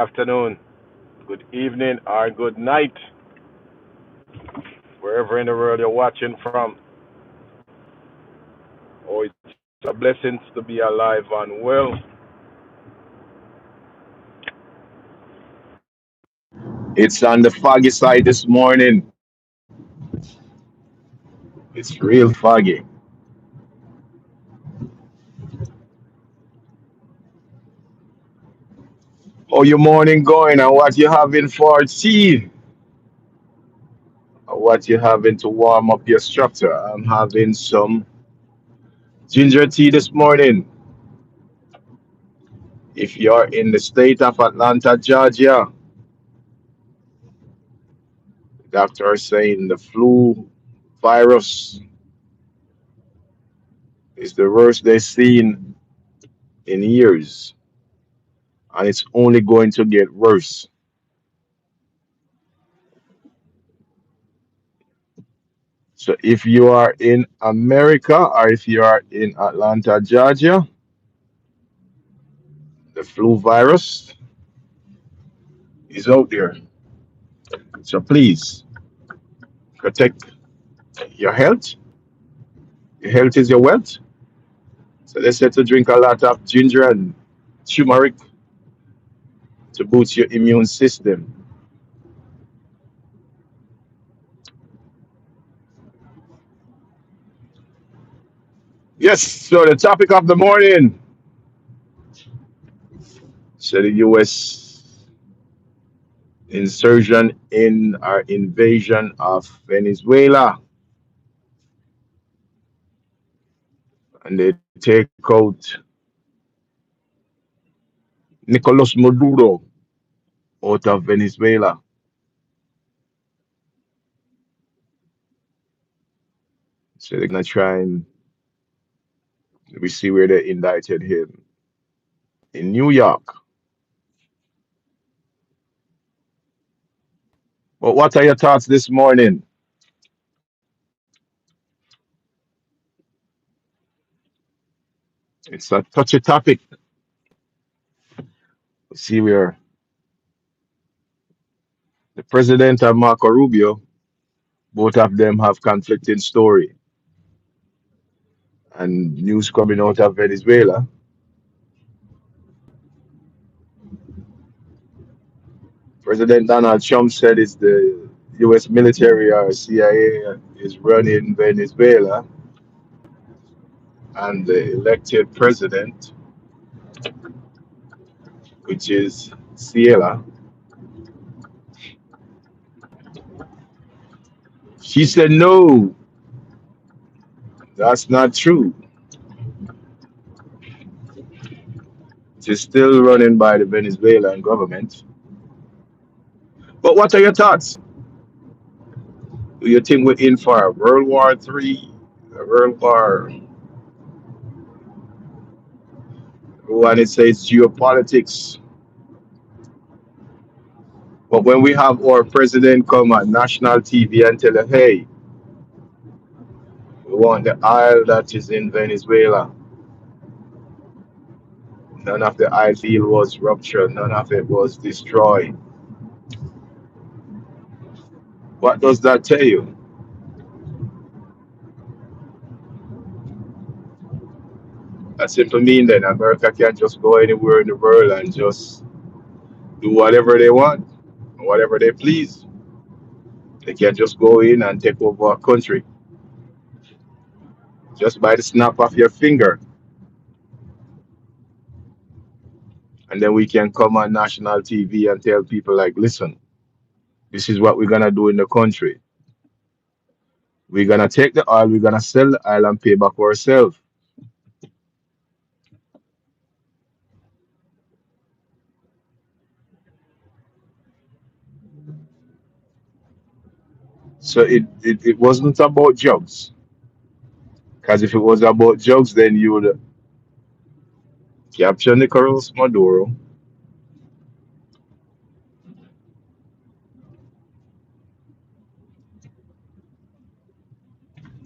afternoon, good evening, or good night, wherever in the world you're watching from. Oh, it's a blessing to be alive and well. It's on the foggy side this morning. It's real foggy. How your morning going and what you having for tea? Or what you having to warm up your structure? I'm having some ginger tea this morning. If you're in the state of Atlanta, Georgia, doctors saying the flu virus is the worst they've seen in years, and it's only going to get worse. So if you are in America or if you are in Atlanta, Georgia, the flu virus is out there. So please protect your health. Your health is your wealth. So they said to drink a lot of ginger and turmeric to boost your immune system. Yes, so the topic of the morning. So the US insurgent in our invasion of Venezuela, and they take out Nicolas Maduro out of Venezuela. So they're gonna try and we see where they indicted him in New York. But what are your thoughts this morning? It's a touchy topic. We see where the president and Marco Rubio, both of them have conflicting story. And news coming out of Venezuela, President Donald Trump said it's the U.S. military or CIA is running Venezuela, and the elected president, which is Ciela, she said no, that's not true. It is still running by the Venezuelan government. But what are your thoughts? Do you think we're in for a World War III, a World War? When it says geopolitics, but when we have our president come on national TV and tell us, hey, we want the oil that is in Venezuela. None of the oil field was ruptured, none of it was destroyed. What does that tell you? That simply means that America can't just go anywhere in the world and just do whatever they want, whatever they please. They can't just go in and take over a country just by the snap of your finger. And then we can come on national TV and tell people like, listen, this is what we're gonna do in the country. We're gonna take the oil, we're gonna sell the oil and pay back ourselves. So it wasn't about drugs. Because if it was about drugs, then you would capture Nicolas Maduro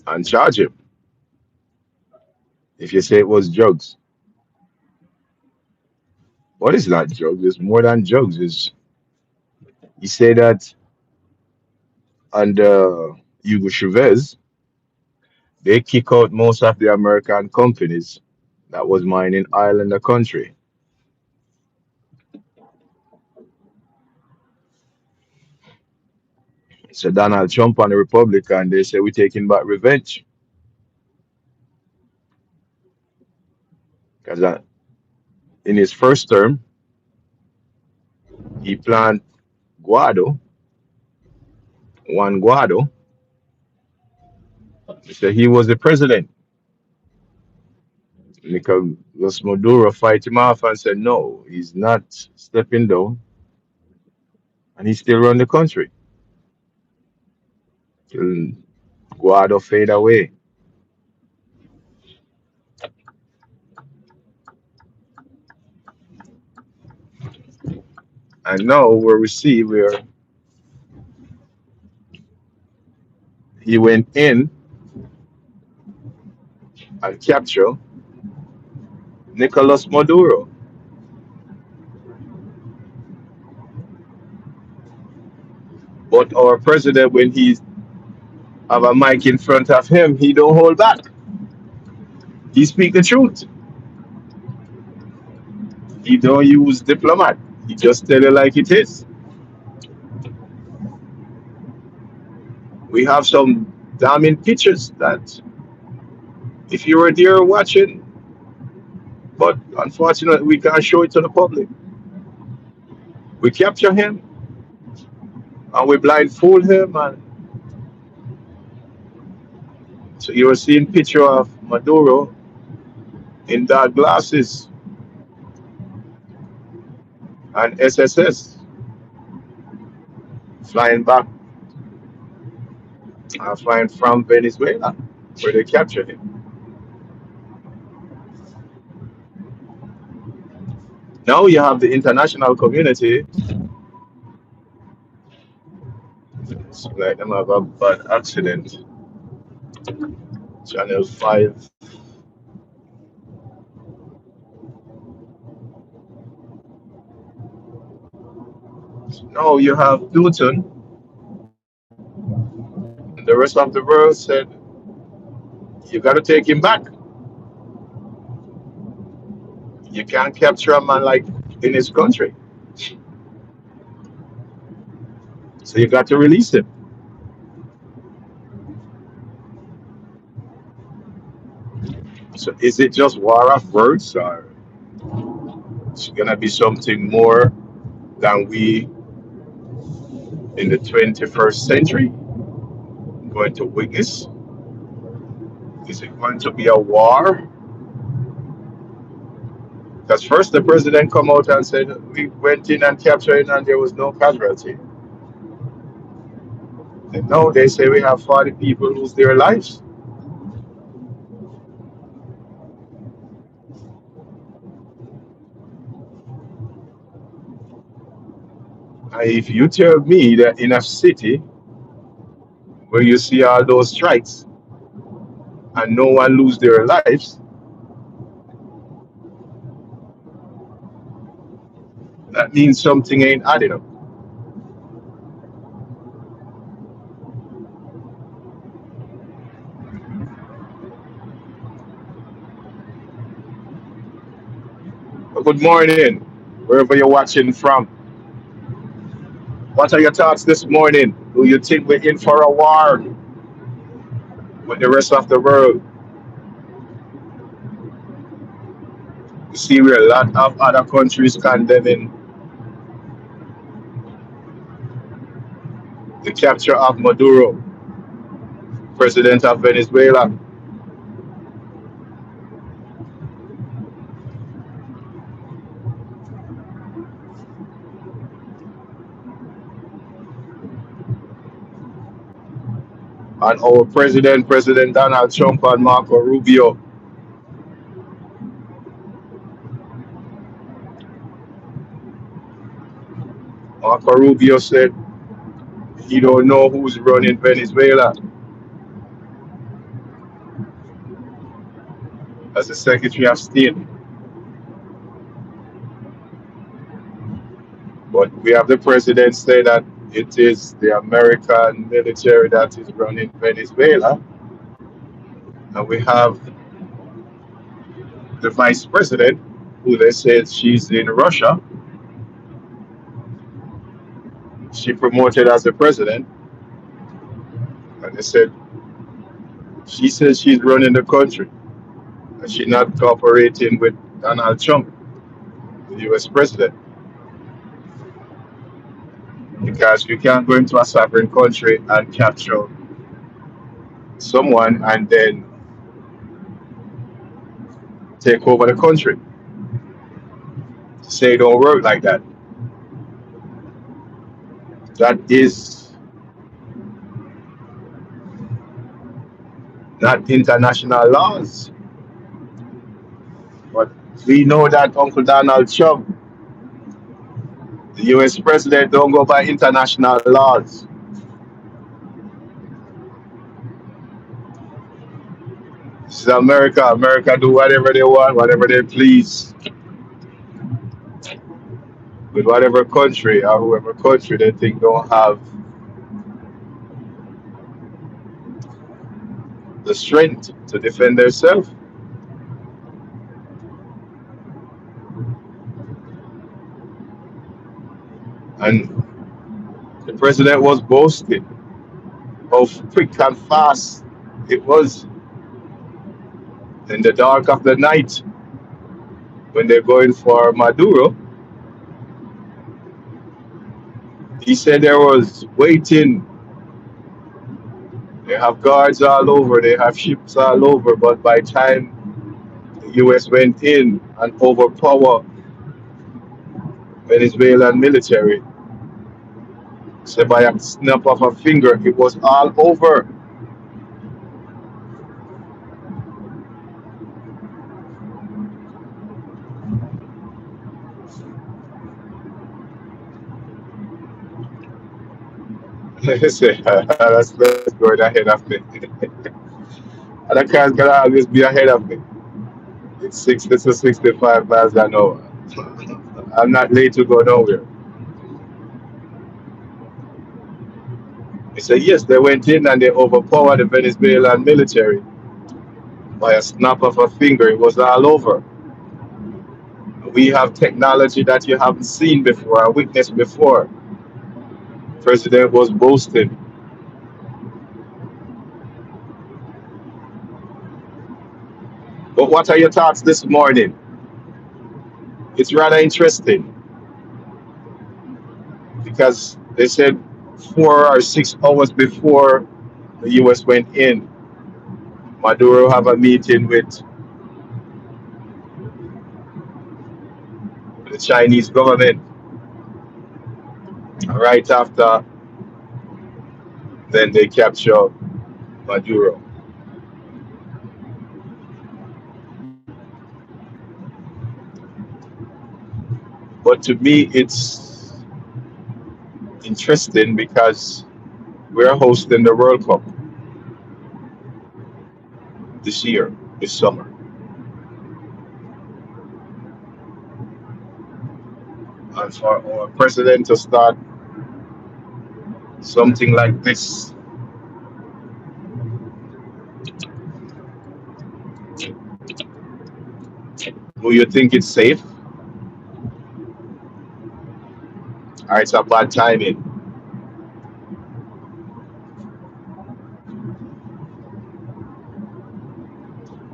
and charge him. If you say it was drugs. What is not drugs? It's more than drugs. It's, he said that under Hugo Chavez, they kick out most of the American companies that was mining oil in the country. So Donald Trump and the Republican, they say we're taking back revenge. Because in his first term, he planned Guado, Juan Guado. He said he was the president. Nicolas Maduro fight him off and said, no, he's not stepping down. And he still run the country till Guado fade away. And now where we see where he went in and captured Nicolas Maduro. But our president, when he have a mic in front of him, he don't hold back. He speak the truth. He don't use diplomat. He just tell you like it is. We have some damning pictures that if you were there watching, but unfortunately we can't show it to the public. We capture him and we blindfold him, and so you were seeing picture of Maduro in dark glasses and SSS flying back, flying from Venezuela, where they captured him. Now you have the international community. It's like them have a bad accident. Channel 5. Now you have Putin. And the rest of the world said, you got to take him back. You can't capture a man like in his country. So you got to release him. So is it just war of words, or it's gonna be something more than we in the 21st century going to witness? Is it going to be a war? Because first the president come out and said we went in and captured it and there was no casualty. And now they say we have 40 people lose their lives. And if you tell me that in a city where you see all those strikes and no one lose their lives, that means something ain't adding up. But good morning, wherever you're watching from. What are your thoughts this morning? Do you think we're in for a war with the rest of the world? You see, where a lot of other countries condemning the capture of Maduro, president of Venezuela, and our president, President Donald Trump and Marco Rubio. Marco Rubio said he don't know who's running Venezuela as the Secretary of State. We have the president say that it is the American military that is running Venezuela, and we have the vice president who they said she's in Russia. She promoted as the president, and they said she says she's running the country and she's not cooperating with Donald Trump, the U.S. president, because you can't go into a sovereign country and capture someone and then take over the country. Say it don't work like that. That is not international laws. But we know that Uncle Donald Trump, the US president, don't go by international laws. This is America. America do whatever they want, whatever they please, with whatever country or whoever country they think don't have the strength to defend themselves. And the president was boasting how quick and fast it was in the dark of the night when they're going for Maduro. He said there was waiting. They have guards all over, they have ships all over, but by time the US went in and overpowered Venezuelan military, so by a snap of a finger, it was all over. That's going ahead of me. And that car's gonna always be ahead of me. It's 60 to 65 miles an hour. I'm not late to go nowhere. He said, yes, they went in and they overpowered the Venezuelan military. By a snap of a finger, it was all over. We have technology that you haven't seen before or witnessed before. President was boasting. But what are your thoughts this morning? It's rather interesting because they said 4 or 6 hours before the US went in, Maduro have a meeting with the Chinese government. Right after, then they capture Maduro. But to me, it's interesting because we're hosting the World Cup this year, this summer. And for our president to start something like this, do you think it's safe? Or it's a bad timing?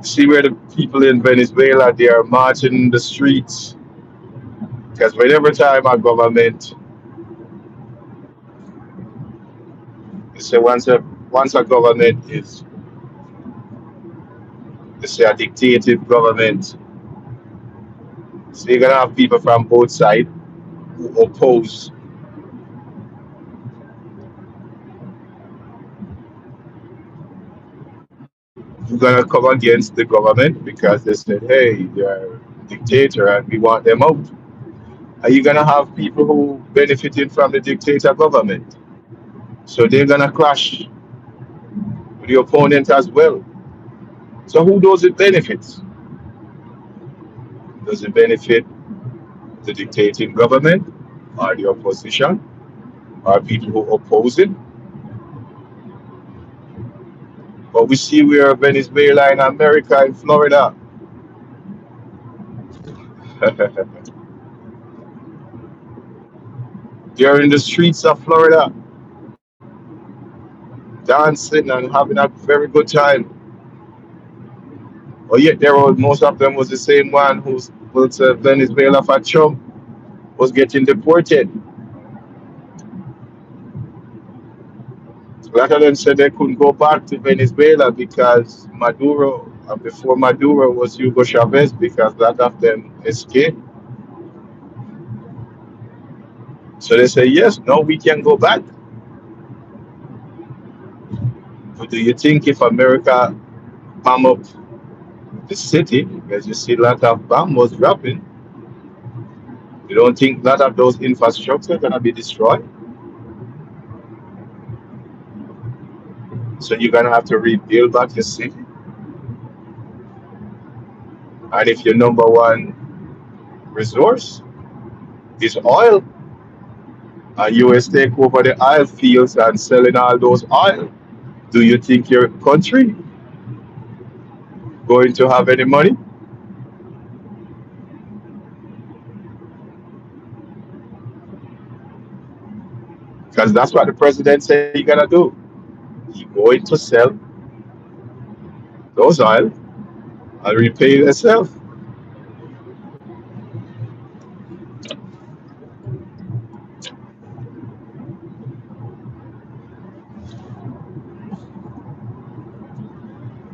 See where the people in Venezuela, they are marching in the streets. Because whenever time a government, they say once a government is, they say a dictative government, so you're gonna have people from both sides who oppose, who gonna come against the government because they said, hey, they're a dictator and we want them out. Are you gonna have people who benefited from the dictator government? So they're gonna clash with the opponent as well. So who does it benefit? Does it benefit the dictating government or the opposition or people who oppose it. But we see where Venezuela in America, in Florida, they're in the streets of Florida dancing and having a very good time. But yet there was most of them was the same one who's was Venezuela for Trump was getting deported. A lot of them said they couldn't go back to Venezuela because Maduro, before Maduro was Hugo Chavez, because a lot of them escaped. So they say, yes, no, we can go back. But do you think if America bomb up the city, because you see a lot of bombs dropping, you don't think a lot of those infrastructure gonna be destroyed? So you're gonna have to rebuild back your city. And if your number one resource is oil, and US take over the oil fields and selling all those oil, do you think your country going to have any money? Because that's what the president said he's gonna do. He's going to sell those oil and repay themselves.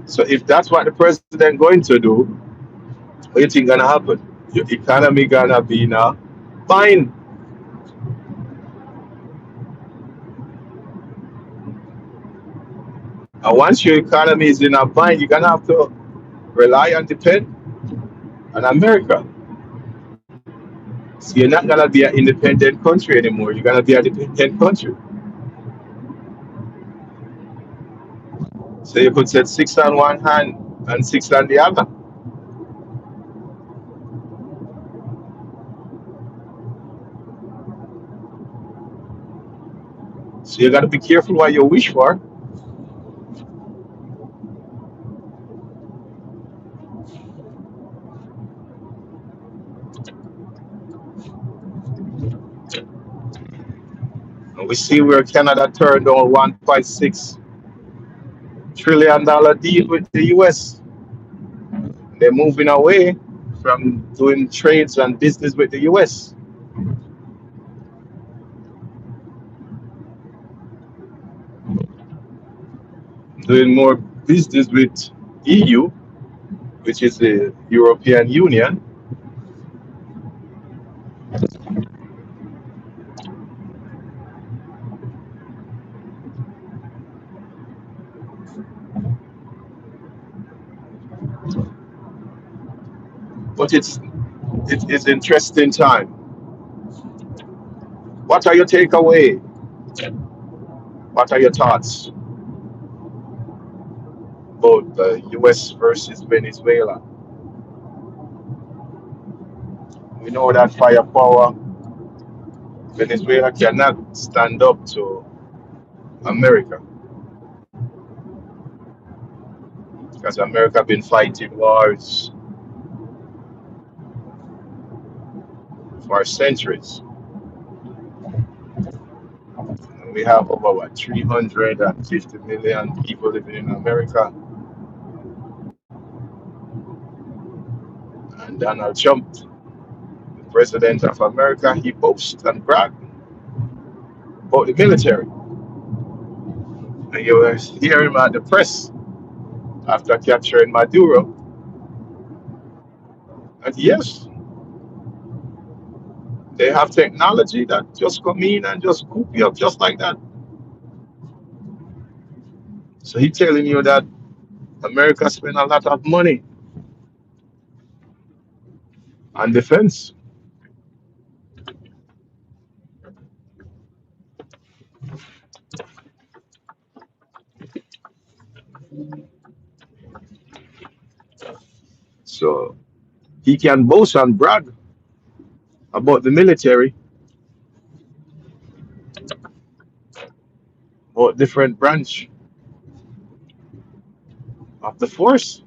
So if that's what the president going to do, what do you think gonna happen? Your economy gonna be in a bind. And once your economy is in a bind, you're gonna have to rely and depend on America. So you're not gonna be an independent country anymore. You're gonna be a dependent country. So you could set six on one hand and six on the other. So you gotta be careful what you wish for. And we see where Canada turned down $1.6 trillion deal with the US. They're moving away from doing trades and business with the US, doing more business with EU, which is the European Union. But it's interesting time. What are your takeaway? What are your thoughts about the US versus Venezuela? We know that firepower, Venezuela cannot stand up to America because America been fighting wars for centuries. And we have over what 350 million people living in America. And Donald Trump, the president of America, he boasts and brags about the military. And you will hear him at the press after capturing Maduro. And yes, they have technology that just come in and just coop you up just like that. So he's telling you that America spent a lot of money on defense. So he can boast and brag about the military, But different branch of the force.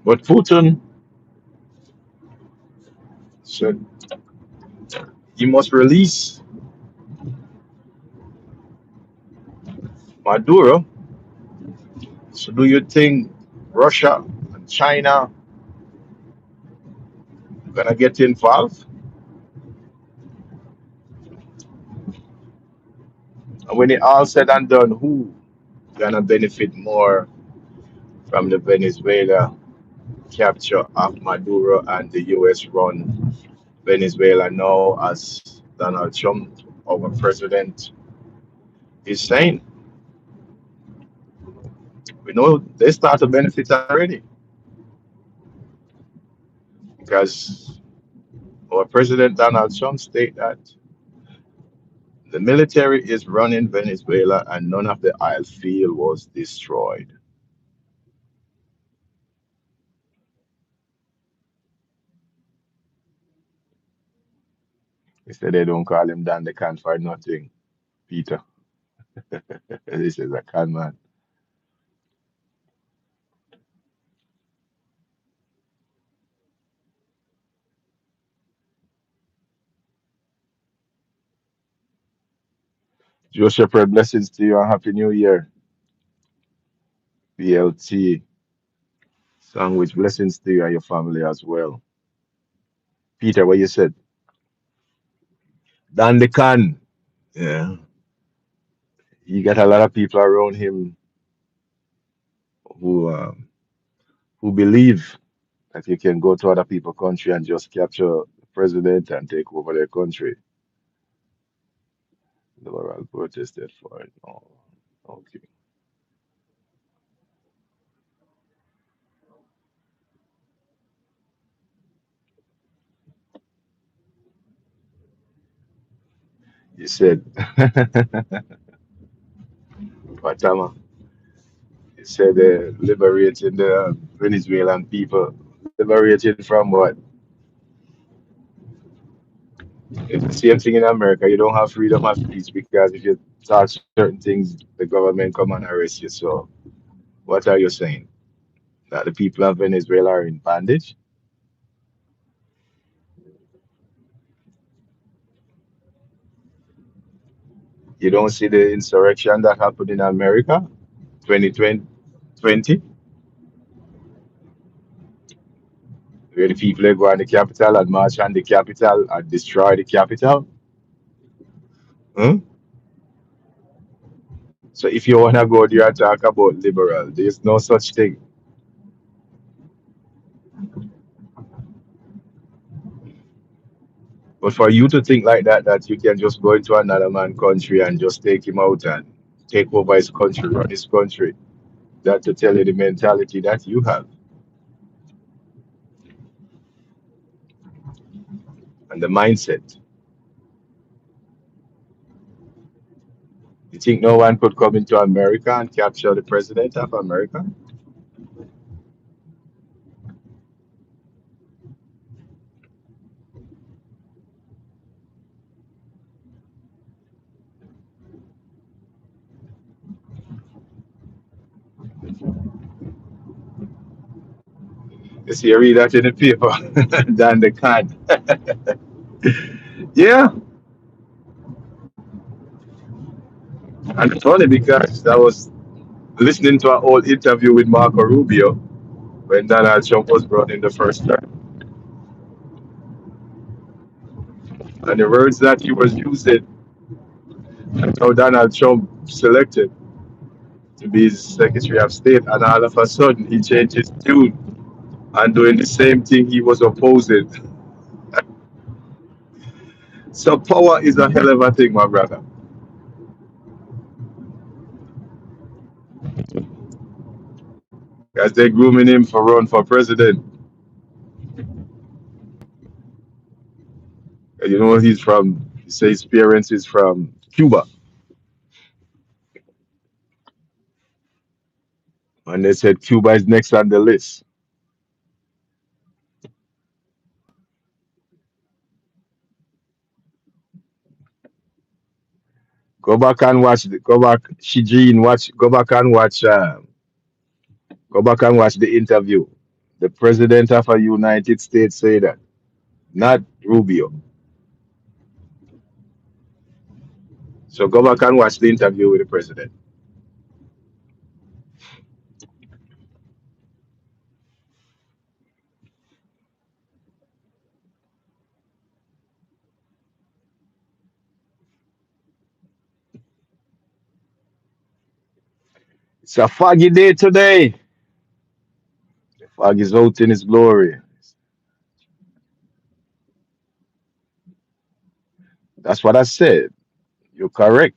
But Putin said he must release Maduro. So do you think Russia and China gonna get involved? And when it all said and done, who gonna benefit more from the Venezuela capture of Maduro and the US run Venezuela now, as Donald Trump, our president, is saying? We know they start to benefit already because our president Donald Trump state that the military is running Venezuela and none of the oil field was destroyed. He said they don't call him Dan the can for nothing, Peter. This is a con man. Joe Shepherd, blessings to you and Happy New Year. BLT sandwich, blessings to you and your family as well. Peter, what you said? Dan the can. Yeah. He got a lot of people around him who who believe that you can go to other people's country and just capture the president and take over their country. The world protested for it. Oh, okay. He said, Patama, he said liberating the Venezuelan people. Liberated from what? It's the same thing in America. You don't have freedom of speech because if you talk certain things, the government come and arrest you. So, what are you saying? That the people of Venezuela are in bondage? You don't see the insurrection that happened in America 2020, where the people they go on the capital and march on the capital and destroy the capital? Hmm? So, if you want to go there and talk about liberal, there's no such thing. But for you to think like that, that you can just go into another man's country and just take him out and take over his country, run his country, that to tell you the mentality that you have and the mindset. You think no one could come into America and capture the president of America? You see, you read that in the paper, than they can. Yeah, and it's funny because I was listening to an old interview with Marco Rubio when Donald Trump was brought in the first time, and the words that he was using and how Donald Trump selected to be his Secretary of State, and all of a sudden he changed his tune and doing the same thing he was opposing. So power is a hell of a thing, my brother. As they're grooming him for run for president. And you know he's from. He says his parents is from Cuba. And they said Cuba is next on the list. Go back and watch. Go back, Shijin. Watch. Go back and watch. Go back and watch the interview. The president of the United States say that, not Rubio. So go back and watch the interview with the president. It's a foggy day today. The fog is out in its glory. That's what I said. You're correct.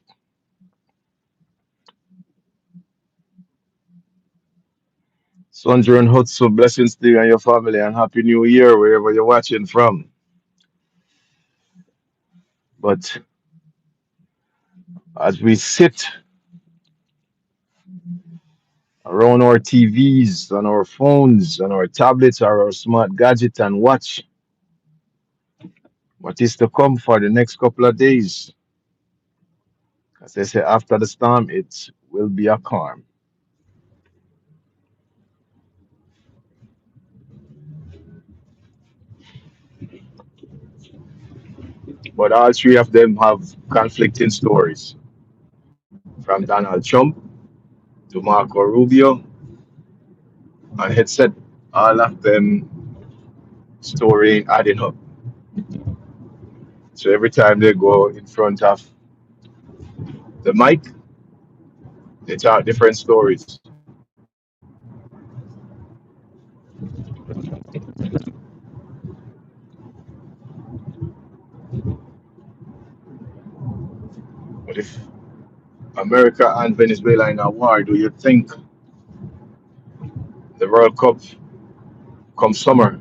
Sundry and Hudson, blessings to you and your family, and Happy New Year wherever you're watching from. But as we sit around our TVs, on our phones, on our tablets, or our smart gadget, and watch what is to come for the next couple of days, as they say, after the storm, it will be a calm. But all three of them have conflicting stories, from Donald Trump to Marco Rubio and Headset. All of them story adding up. So every time they go in front of the mic, they tell different stories. But if America and Venezuela in a war, do you think the World Cup come summer,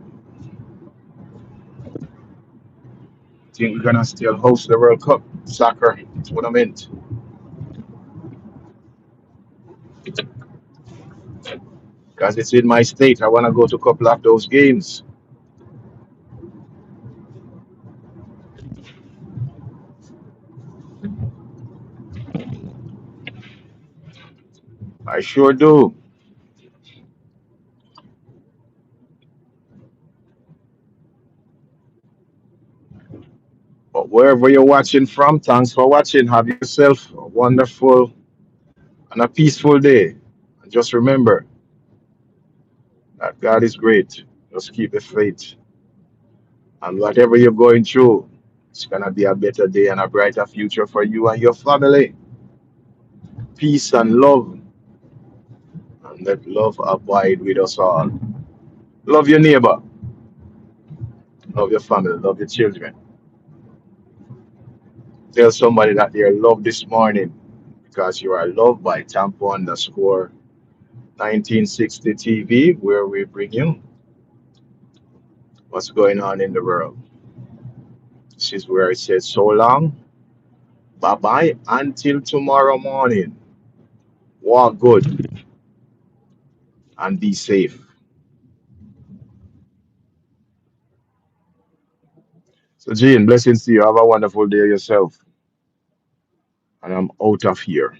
think we're gonna still host the World Cup soccer tournament? Because it's in my state. I wanna go to a couple of those games. I sure do. But wherever you're watching from, thanks for watching. Have yourself a wonderful and a peaceful day. And just remember that God is great. Just keep the faith. And whatever you're going through, it's gonna be a better day and a brighter future for you and your family. Peace and love, and let love abide with us all. Love your neighbor, love your family, love your children. Tell somebody that they're loved this morning because you are loved by Tampo underscore 1960 TV, where we bring you what's going on in the world. This is where it says so long, bye bye, until tomorrow morning. Walk good and be safe. So, Gene, blessings to you. Have a wonderful day yourself. And I'm out of here.